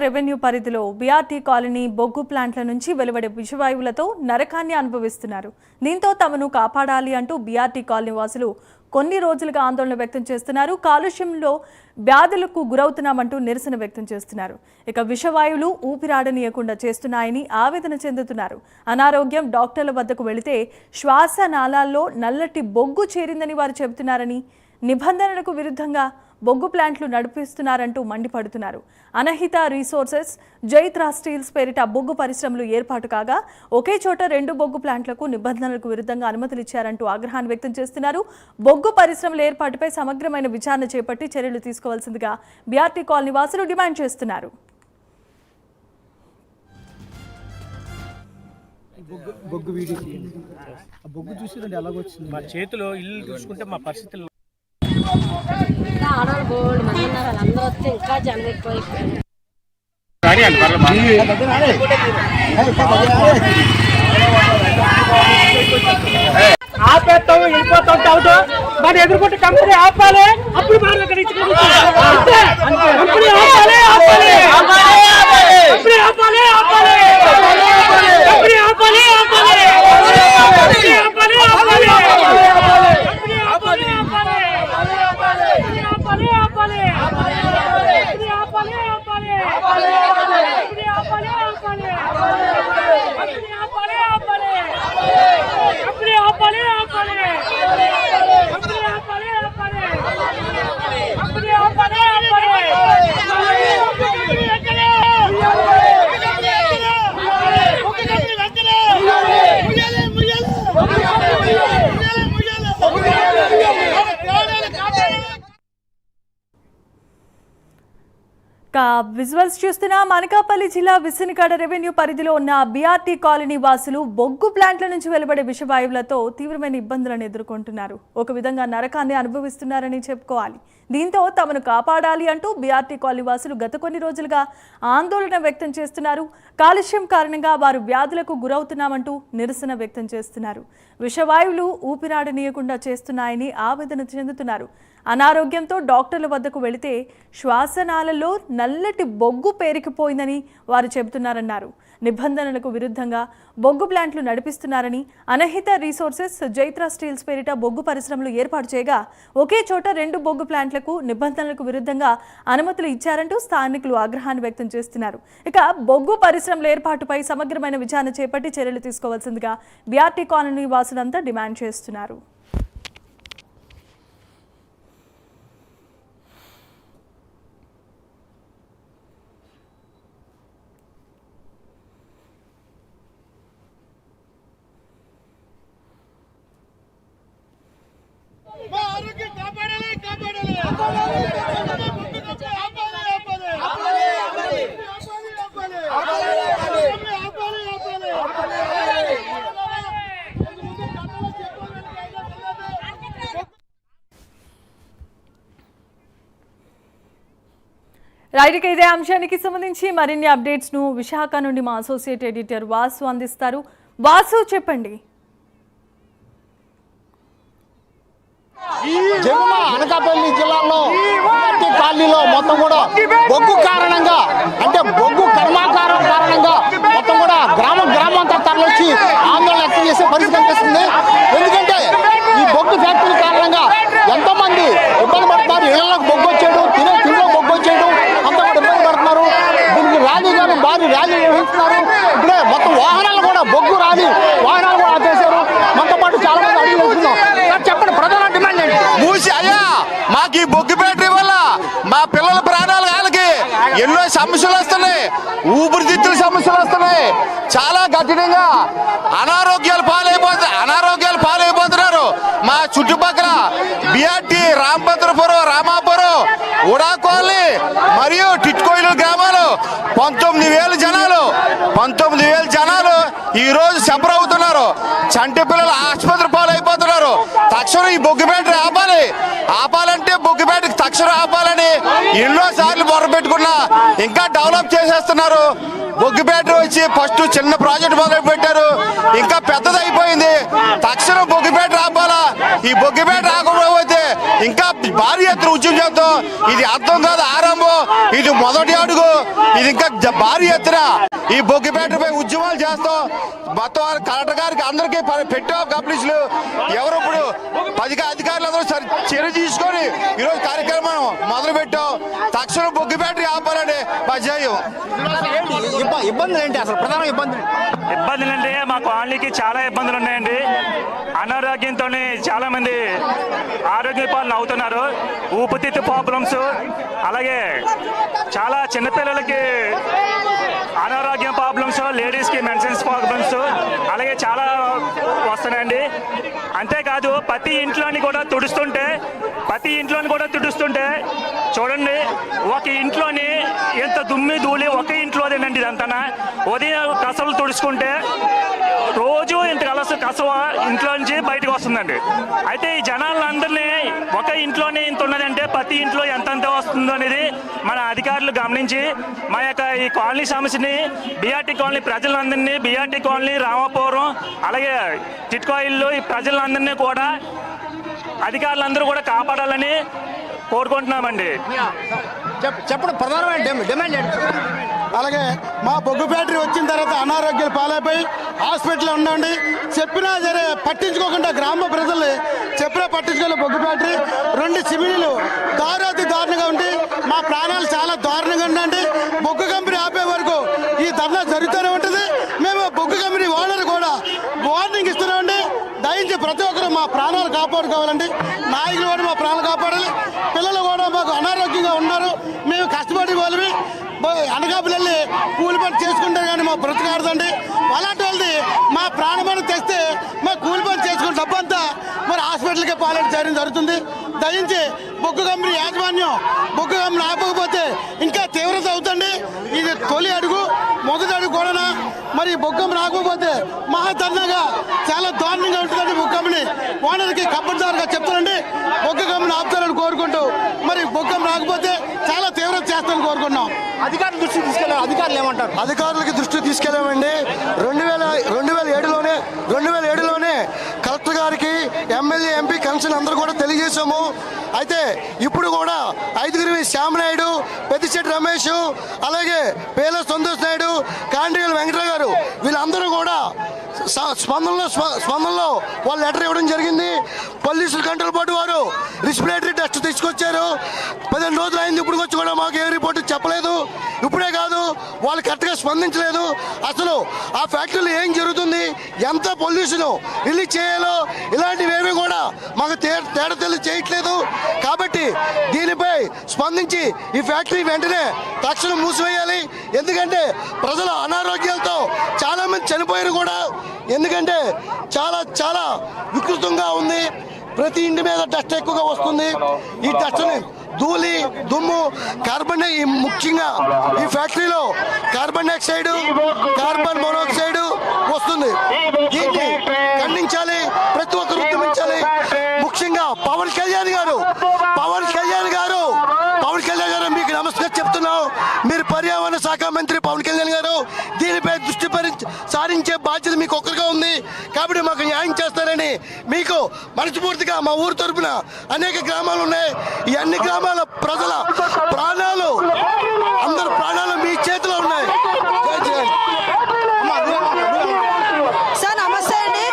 Revenue పరిధిలో BRT colony బొగ్గు ప్లాంట్ల నుంచి వెలువడే విషవాయువులతో నరకాన్ని అనుభవిస్తున్నారు. దీంతో తమను కాపాడాలి అంటూ బీఆర్టీ కాలనీ వాసులు కొన్ని రోజులుగా ఆందోళన వ్యక్తం చేస్తున్నారు. కాలుష్యంలో వ్యాధులకు గురవుతున్నామంటూ నిరసన వ్యక్తం చేస్తున్నారు. ఇక విషవాయువులు ఊపిరాడనీయకుండా చేస్తున్నాయని ఆవేదన చెందుతున్నారు. అనారోగ్యం డాక్టర్ల వద్దకు వెళితే శ్వాస నాళాల్లో నల్లటి బొగ్గు చేరిందని వారు చెబుతున్నారని, నిబంధనలకు విరుద్ధంగా బొగ్గు ప్లాంట్లు నడిపిస్తున్నారంటూ మండిపడుతున్నారు. అనహిత రీసోర్సెస్, జైత్రా స్టీల్స్ పేరిట బొగ్గు పరిశ్రమలు ఏర్పాటు కాగా ఒకే చోట 2 బొగ్గు ప్లాంట్లకు నిబంధనలకు విరుద్ధంగా అనుమతులు ఇచ్చారంటూ ఆగ్రహాన్ని వ్యక్తం చేస్తున్నారు. బొగ్గు పరిశ్రమల ఏర్పాటుపై సమగ్రమైన విచారణ చేపట్టి చర్యలు తీసుకోవాల్సిందిగా బీఆర్టీ కాలనీ వాసులు డిమాండ్ చేస్తున్నారు. బొగ్గు వీడియో బొగ్గు చూసి ఎలాగొచ్చింది మా చేతిలో ఇల్లు చూసుకుంటే మా పరిస్థితులు ఆడవాళ్ళు బోల్డ్ మంది ఉన్నారు. వాళ్ళందరూ వస్తే ఇంకా జనం ఎక్కువైపోయారు. ఆపేస్తావు వెళ్ళిపోతావు తావుతూ మరి ఎదుర్కొంటే కంపెనీ ఆపాలి. అప్పుడు విజువల్స్ చూస్తున్నా అనకాపల్లి జిల్లా విసనగడ రెవెన్యూ పరిధిలో ఉన్న బీఆర్టీ కాలనీ వాసులు బొగ్గు ప్లాంట్ల నుంచి వెలువడే విషవాయువులతో తీవ్రమైన ఇబ్బందులను ఎదుర్కొంటున్నారు. ఒక విధంగా నరకాన్ని అనుభవిస్తున్నారని చెప్పుకోవాలి. దీంతో తమను కాపాడాలి అంటూ బీఆర్టీ కాలనీ వాసులు గత కొన్ని రోజులుగా ఆందోళన వ్యక్తం చేస్తున్నారు. కాలుష్యం కారణంగా వారు వ్యాధులకు గురవుతున్నామంటూ నిరసన వ్యక్తం చేస్తున్నారు. విషవాయువులు ఊపిరాడనీయకుండా చేస్తున్నాయని ఆవేదన చెందుతున్నారు. అనారోగ్యంతో డాక్టర్ల వద్దకు వెళితే శ్వాసనాళాల్లో నల్లటి బొగ్గు పేరుకుపోయిందని వారు చెబుతున్నారన్నారు. నిబంధనలకు విరుద్ధంగా బొగ్గు ప్లాంట్లు నడిపిస్తున్నారని, అనహిత రీసోర్సెస్, జైత్రా స్టీల్స్ పేరిట బొగ్గు పరిశ్రమలు ఏర్పాటు చేయగా ఒకే చోట 2 బొగ్గు ప్లాంట్లకు నిబంధనలకు విరుద్ధంగా అనుమతులు ఇచ్చారంటూ స్థానికులు ఆగ్రహాన్ని వ్యక్తం చేస్తున్నారు. ఇక బొగ్గు పరిశ్రమల ఏర్పాటుపై సమగ్రమైన విచారణ చేపట్టి చర్యలు తీసుకోవాల్సిందిగా బీఆర్టీ కాలనీ వాసులంతా డిమాండ్ చేస్తున్నారు. రైట్, ఇదే అంశానికి సంబంధించి మరిన్ని అప్డేట్స్ ను విశాఖ నుండి మా అసోసియేట్ ఎడిటర్ వాసు అందిస్తారు. వాసు, చెప్పండి. అనకాపల్లి జిల్లాలో కాలనీలో మొత్తం కూడా బొగ్గు కారణంగా, అంటే బొగ్గు కర్మాగారం కారణంగా మొత్తం కూడా గ్రామం అంతా తరలిచ్చి ఆందోళన వ్యక్తం చేసే పరిస్థితి కనిపిస్తుంది. ఎందుకంటే ఈ బొగ్గు ఫ్యాక్టరీ కారణంగా ఎంతో మంది ఇబ్బంది పడుతున్నారు. ఇళ్లకు బొగ్గు వచ్చేయడం, తినే తిండిలో బొగ్గు వచ్చేయడం అంతా కూడా ఇబ్బంది పడుతున్నారు. దీనికి ర్యాలీ కానీ భారీ ర్యాలీ నిర్వహిస్తున్నారు. ఇప్పుడే మొత్తం వాహనాలు కూడా బొగ్గు ర్యాలీ వాహనాలు కూడా ఆపేశారు. మనతో పాటు చాలా మంది అడిగి వెళ్తున్నాం. చెప్పండి, ప్రధాన డిమాండ్ ఏంటి? మూసి అయ్యా, మాకు ఈ బొగ్గు ఫ్యాక్టరీ వల్ల మా పిల్లల ప్రాణాలు వాళ్ళకి ఎన్నో సమస్యలు వస్తున్నాయి. ఊపిరితిత్తుల సమస్యలు వస్తున్నాయి. చాలా కఠినంగా అనారోగ్యాలు పాలైపోతున్నారు. మా చుట్టుపక్కల బీఆర్టీ, రాంభద్రపురం, రామాపురం, ఉడాకోల్ని మరియు టిట్కోయిలు గ్రామాలు 19,000 జనాలు ఈ రోజు సఫర్ అవుతున్నారు. చంటి పిల్లలు ఆసుపత్రి పాలైపోతున్నారు. తక్షణం ఈ బొగ్గు ఫ్యాక్టరీ ఆపాలంటే బొగ్గు ఫ్యాక్టరీ తక్షణం ఆపాలని ఎన్నోసార్లు మొదలుపెట్టుకున్నా ఇంకా డెవలప్ చేసేస్తున్నారు. బొగ్గు ఫ్యాక్టరీ వచ్చి ఫస్ట్ చిన్న ప్రాజెక్ట్ మొదలు పెట్టారు, ఇంకా పెద్దది అయిపోయింది. తక్షణం బొగ్గు ఫ్యాక్టరీ ఆపాలా. ఈ బొగ్గు ఫ్యాక్టరీ ఆకపోతే ఇంకా భారీ ఎత్తున ఉద్యమం చేద్దాం. ఇది అర్థం కాదు, ఆరంభం. ఇది మొదటి అడుగు. ఇది ఇంకా భారీ ఎత్తున ఈ బొగ్గుపేటపై ఉద్యమాలు చేస్తాం. మొత్తం కలెక్టర్ గారికి అందరికీ పెట్టాం కంప్లీట్లు. ఎవరు ఇప్పుడు అధికారులు అందరూ చర్య తీసుకొని ఈరోజు కార్యక్రమం మొదలు పెట్టాం. తక్షణం బొగ్గుపేట ఆపాలని మా జయం. ఇబ్బందులు ఏంటి అసలు? ప్రధాన ఇబ్బందులు అంటే మా కాలనీకి చాలా ఇబ్బందులు ఉన్నాయండి. అనారోగ్యంతో చాలా మంది ఆరోగ్య పాలన అవుతున్నారు. ఊపిరితిత్తు ప్రాబ్లమ్స్, అలాగే చాలా చిన్నపిల్లలకి అనారోగ్యం ప్రాబ్లమ్స్, లేడీస్కి మెన్సెన్స్ ప్రాబ్లమ్స్ అలాగే చాలా వస్తున్నాయండి. అంతేకాదు ప్రతి ఇంట్లోని కూడా తుడుస్తుంటే చూడండి, ఒక ఇంట్లోని ఎంత దుమ్మి ధూళి ఒక ఇంట్లోదేనండి. ఇదంతా ఉదయం కసలు తుడుచుకుంటే రోజు ఇంత కసవ ఇంట్లో నుంచి బయటకు వస్తుందండి. అయితే ఈ జనాలందరినీ ఒక ఇంట్లోనే ఇంత ఉన్నదంటే ప్రతి ఇంట్లో ఎంతెంత వస్తుందో అనేది మన అధికారులు గమనించి మా యొక్క ఈ కాలనీ సమస్యని బీఆర్టీ కాలనీ ప్రజలందరినీ, బీఆర్టీ కాలనీ, రామాపురం అలాగే టిట్కో ఇల్లు ఈ ప్రజలందరినీ కూడా అధికారులందరూ కూడా కాపాడాలని కోరుకుంటున్నామండి. చెప్పడం ప్రధానమైన డిమాండ్ ఏంటి? అలాగే మా బొగ్గు ఫ్యాక్టరీ వచ్చిన తర్వాత అనారోగ్యాలు పాలైపోయి హాస్పిటల్లో ఉండండి చెప్పినా సరే పట్టించుకోకుండా గ్రామ ప్రజలు చెప్పినా పట్టించుకోలే. బొగ్గు ఫ్యాక్టరీ 2 చిమినీలు దారుణంగా ఉండి మా ప్రాణాలు చాలా దారుణంగా ఉండండి. బొగ్గు కంపెనీ ఆపే వరకు ఈ ధర్నా జరుగుతూనే ఉంటుంది. మేము బొగ్గు కంపెనీ ఓనర్ కూడా వార్నింగ్ ఇస్తున్నామండి. దయించి ప్రతి ఒక్కరు మా ప్రాణాలు కాపాడుకోవాలండి. నాయకులు కూడా మా ప్రాణాలు కాపాడాలి. పిల్లలు కూడా మాకు అనారోగ్యంగా ఉన్నారు. మేము కష్టపడి వాళ్ళవి అనకాపల్లి వెళ్ళి కూలి పని చేసుకుంటారు కానీ మా బ్రతకాడదండి. అలాంటి వాళ్ళది మా ప్రాణమని తెస్తే మా కూలి పని చేసుకున్న డబ్బంతా మరి హాస్పిటల్కి పాలన చేయడం జరుగుతుంది. దయించి బొగ్గు కంపెనీ యాజమాన్యం బొగ్గు కంపెనీ ఆపకపోతే ఇంకా తీవ్రత అవుతుంది. ఇది తొలి అడుగు, మొదటి అడుగు కూడా. మరి బొగ్గు కంపెనీ ఆపకపోతే మహాధర్నాగా చాలా దారుణంగా ఉంటుందండి. బొగ్గు కంపెనీ ఓనర్కి కబ్బర్దారుగా చెప్తానండి. బొగ్గు కంపెనీ ఆపుతారని కోరుకుంటూ మరి బొగ్గు కంపెనీ ఆకపోతే చాలా తీవ్రత చేస్తామని కోరుకుంటున్నాం. అధికారుల దృష్టికి తీసుకెళ్ళారు. అధికారులు ఏమంటారు? అధికారులకి దృష్టికి తీసుకెళ్ళామండి. 2007లోనే కలెక్టర్ గారికి, ఎమ్మెల్యే, ఎంపీ కన్సర్న్ అందరూ కూడా తెలియజేశాము. అయితే ఇప్పుడు కూడా 5 శ్యామనాయుడు, పెద్దిశెట్టి రమేష్, అలాగే పేల సంతోష్ నాయుడు, కాండ్రియల వెంకటరావు గారు వీళ్ళందరూ కూడా స్పందనలో వాళ్ళు లెటర్ ఇవ్వడం జరిగింది. పోలీసుల కంట్రోల్ బోర్డు వారు రెస్పిరేటరీ టెస్ట్ తీసుకొచ్చారు. 15 రోజులు అయింది. ఇప్పుడు వచ్చి కూడా మాకు ఏ రిపోర్టు చెప్పలేదు. ఇప్పుడే కాదు, వాళ్ళు కరెక్ట్గా స్పందించలేదు. అసలు ఆ ఫ్యాక్టరీలో ఏం జరుగుతుంది, ఎంత పొల్యూషన్ రిలీజ్ చేయాలో ఇలాంటివేమీ కూడా మాకు తేడా చేయట్లేదు. కాబట్టి దీనిపై స్పందించి ఈ ఫ్యాక్టరీ వెంటనే తక్షణం మూసివేయాలి. ఎందుకంటే ప్రజల అనారోగ్యాలతో చాలా మంది చనిపోయారు కూడా. ఎందుకంటే చాలా వికృతంగా ఉంది. ప్రతి ఇంటి మీద డస్ట్ ఎక్కువగా వస్తుంది. ఈ డస్ట్ని ధూళి, దుమ్ము, కార్బన్, ముఖ్యంగా ఈ ఫ్యాక్టరీలో కార్బన్ డైఆక్సైడ్, కార్బన్ మోనాక్సైడ్ వస్తుంది. దీన్ని ఖండించాలి, ప్రతి ఒక్కరు ఉద్యమించాలి. ముఖ్యంగా పవన్ కళ్యాణ్ గారు మీకు నమస్కారం చెప్తున్నాం. మీరు పర్యావరణ శాఖ మంత్రి పవన్ కళ్యాణ్ గారు దీనిపై దృష్టి సారించే బాధ్యత మీకు ఒక్కరిగా ఉంది. కాబట్టి మాకు న్యాయం చేస్తారని మీకు మనస్ఫూర్తిగా మా ఊరు తరపున అనేక గ్రామాలు ఉన్నాయి. ఈ అన్ని గ్రామాల ప్రజల ప్రాణాలు, అందరి ప్రాణాలు మీ చేతిలో ఉన్నాయి. సార్ నమస్తే అండి.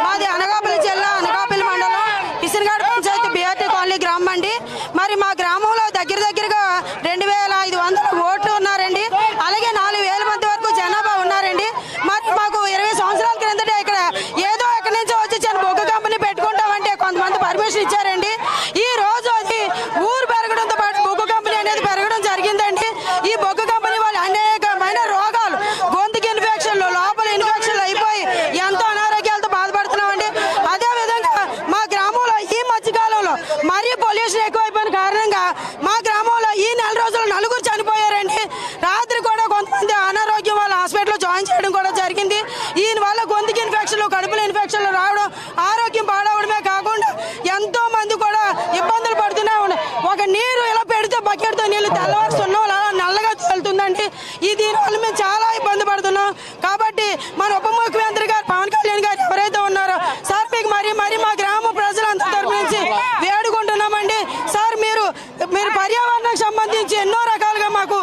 మాది అనకాపల్లి జిల్లా, అనకాపల్లి మండలం, ఇసిరిగాడ పంచాయతీ, బీఆర్టీ కాలనీ గ్రామం అండి. మరి మా గ్రామంలో దగ్గరగా 2500 ఓట్లు ఉన్నారండి. అలాగే 4000 మంది వరకు జనాభా ఉన్నారండి. మరి మాకు 20 సంవత్సరాల క్రిందట ఇక్కడ ఏదో ఎక్కడి నుంచో వచ్చి బొగ్గు కంపెనీ పెట్టుకుంటామంటే కొంతమంది పర్మిషన్ ఇచ్చారండి. ఈ రోజు అది ఊరు పెరగడంతో పాటు బొగ్గు కంపెనీ అనేది పెరగడం జరిగిందండి. ఈ బొగ్గు కంపెనీ వాళ్ళు అనేకమైన రోగాలు, గొంతుకి ఇన్ఫెక్షన్లు, లోపల ఇన్ఫెక్షన్లు అయిపోయి ఎంతో అనారోగ్యాలతో బాధపడుతున్నామండి. అదేవిధంగా మా గ్రామంలో ఈ మధ్యకాలంలో మరీ పొల్యూషన్ ఎక్కువైపోయిన కారణంగా మా గ్రామంలో ఈ 4 రోజులు 4 చనిపోయారండి. రాత్రి కూడా కొంతమంది అనారోగ్యం వల్ల హాస్పిటల్లో జాయిన్ చేయడం కూడా జరిగింది. ఈయన వల్ల గొంతుకి ఇన్ఫెక్షన్లు, కడుపులో ఇన్ఫెక్షన్లు రావడం, ఆరోగ్యం పాడవడమే కాకుండా ఎంతో మంది కూడా ఇబ్బందులు పడుతూనే ఉన్నాయి. ఒక నీరు ఇలా పెడితే బకెట్తో నీళ్ళు తెల్లవారుస్తున్నాం, అలా నల్లగా తేలుతుందండి. దీనివల్ల మేము చాలా ఇబ్బంది పడుతున్నాం. కాబట్టి మన ఉప ముఖ్యమంత్రి గారు పవన్ కళ్యాణ్ గారు ఎవరైతే ఉన్నారో సార్, మీకు మరి మా గ్రామ ప్రజలందరి తరపు నుంచి వేడుకుంటున్నామండి. సార్ మీరు పర్యావరణానికి సంబంధించి ఎన్నో రకాలుగా మాకు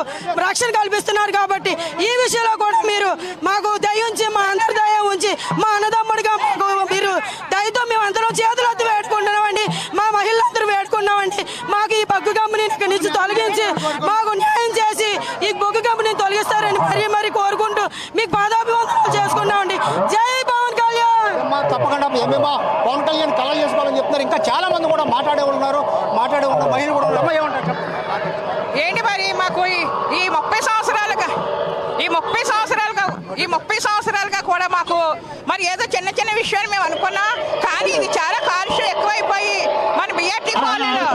కాబట్టి ఈ విషయంలో కూడా మీరు మాకు దయ ఉంచి మా అందరి దయ ఉంచి మా అన్నదమ్ముడిగా మాకు మీరు దయతో మేము అందరం చేతులెత్తి వేడుకుంటున్నామండి. మా మహిళలందరూ వేడుకున్నామండి. మాకు ఈ బొగ్గు కంపెనీని ఇక్కడి నుంచి తొలగించి మాకు న్యాయం చేసి ఈ బొగ్గు కంపెనీని తొలగిస్తారని మరీ కోరుకుంటూ మీకు పాదాభివందనాలు చేసుకున్నామండి. జై పవన్ కళ్యాణ్. తప్పకుండా ఏమేమో పవన్ కళ్యాణ్ కలర్ చేసుకోవాలని చెప్తున్నారు. ఇంకా చాలా మంది కూడా మాట్లాడే ఉన్నారు మహిళలు కూడా ఉన్నారు. ఏమంటారు చెప్పండి. ఏంటి మరి మాకు ఈ 30 సంవత్సరాలుగా కూడా మాకు మరి ఏదో చిన్న చిన్న విషయాలు మేము అనుకున్నా, కానీ ఇది చాలా కాలుష్యం ఎక్కువైపోయి మన బిఆర్టీ కాలనీలో